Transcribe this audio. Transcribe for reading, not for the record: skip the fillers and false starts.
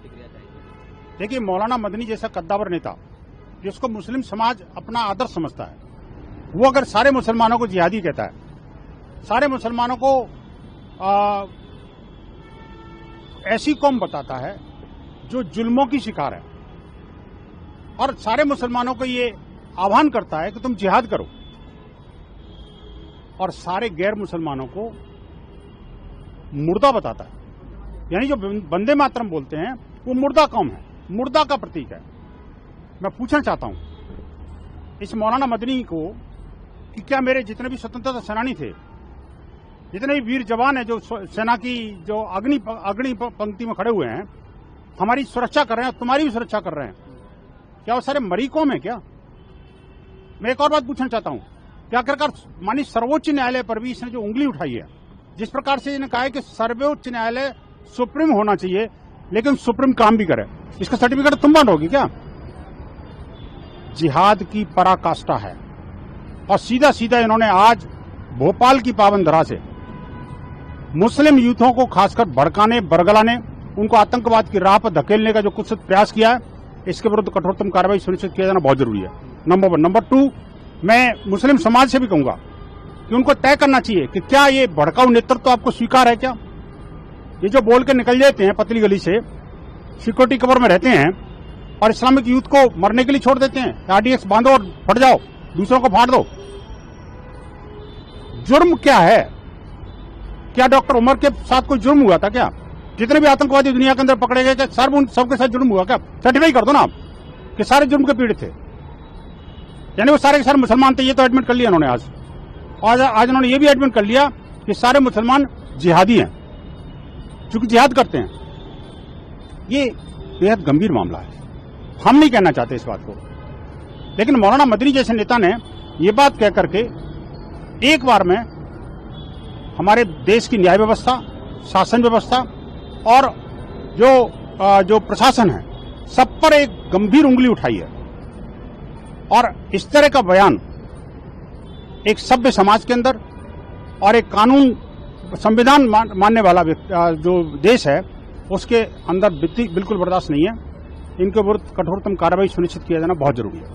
प्रतिक्रिया चाहेंगे? देखिए, मौलाना मदनी जैसा कद्दावर नेता जिसको मुस्लिम समाज अपना आदर्श समझता है, वो अगर सारे मुसलमानों को जिहादी कहता है, सारे मुसलमानों को ऐसी कौम बताता है जो जुल्मों की शिकार है, और सारे मुसलमानों को ये आह्वान करता है कि तुम जिहाद करो, और सारे गैर मुसलमानों को मुर्दा बताता है, यानी जो वंदे मातरम बोलते हैं वो मुर्दा कौम है, मुर्दा का प्रतीक है। मैं पूछना चाहता हूं इस मौलाना मदनी को कि क्या मेरे जितने भी स्वतंत्रता सेनानी थे, जितने भी वीर जवान हैं जो सेना की जो अग्नि पंक्ति में खड़े हुए हैं, हमारी सुरक्षा कर रहे हैं, तुम्हारी भी सुरक्षा कर रहे हैं, क्या वो सारे मरी कौम है क्या? मैं एक और बात पूछना चाहता हूं कि आखिरकार माननीय सर्वोच्च न्यायालय पर भी इसने जो उंगली उठाई है, जिस प्रकार से इन्होंने कहा है कि सर्वोच्च न्यायालय सुप्रीम होना चाहिए लेकिन सुप्रीम काम भी करे, इसका सर्टिफिकेट तुम बांटोगी क्या? जिहाद की पराकाष्ठा है, और सीधा सीधा इन्होंने आज भोपाल की पावन धरा से मुस्लिम यूथों को खासकर भड़काने, बरगलाने, उनको आतंकवाद की राह पर धकेलने का जो कुछ प्रयास किया है, इसके विरुद्ध कठोरतम कार्रवाई सुनिश्चित किया जाना बहुत जरूरी है, नंबर 1। नंबर 2, मैं मुस्लिम समाज से भी कहूंगा कि उनको तय करना चाहिए कि क्या ये भड़काऊ नेतृत्व तो आपको स्वीकार है क्या? ये जो बोल के निकल जाते हैं पतली गली से, सिक्योरिटी कवर में रहते हैं और इस्लामिक यूथ को मरने के लिए छोड़ देते हैं, आरडीएक्स बांधो और फट जाओ, दूसरों को फाड़ दो। जुर्म क्या है? क्या डॉक्टर उमर के साथ कोई जुर्म हुआ था क्या? जितने भी आतंकवादी दुनिया के अंदर पकड़े गए, क्या सर उन सबके साथ जुर्म हुआ क्या? सर्टिफाई कर दो ना आप कि सारे जुर्म के पीड़ित थे, यानी वो सारे के सारे मुसलमान थे। ये तो एडमिट कर लिया उन्होंने आज उन्होंने ये भी एडमिट कर लिया कि सारे मुसलमान जिहादी हैं, चूंकि जिहाद करते हैं। ये बेहद गंभीर मामला है, हम नहीं कहना चाहते इस बात को, लेकिन मौलाना मदनी जैसे नेता ने ये बात कह करके एक बार में हमारे देश की न्याय व्यवस्था, शासन व्यवस्था और जो प्रशासन है, सब पर एक गंभीर उंगली उठाई है। और इस तरह का बयान एक सभ्य समाज के अंदर और एक कानून संविधान मानने वाला जो देश है उसके अंदर बिल्कुल बर्दाश्त नहीं है। इनके विरुद्ध कठोरतम कार्रवाई सुनिश्चित किया जाना बहुत जरूरी है।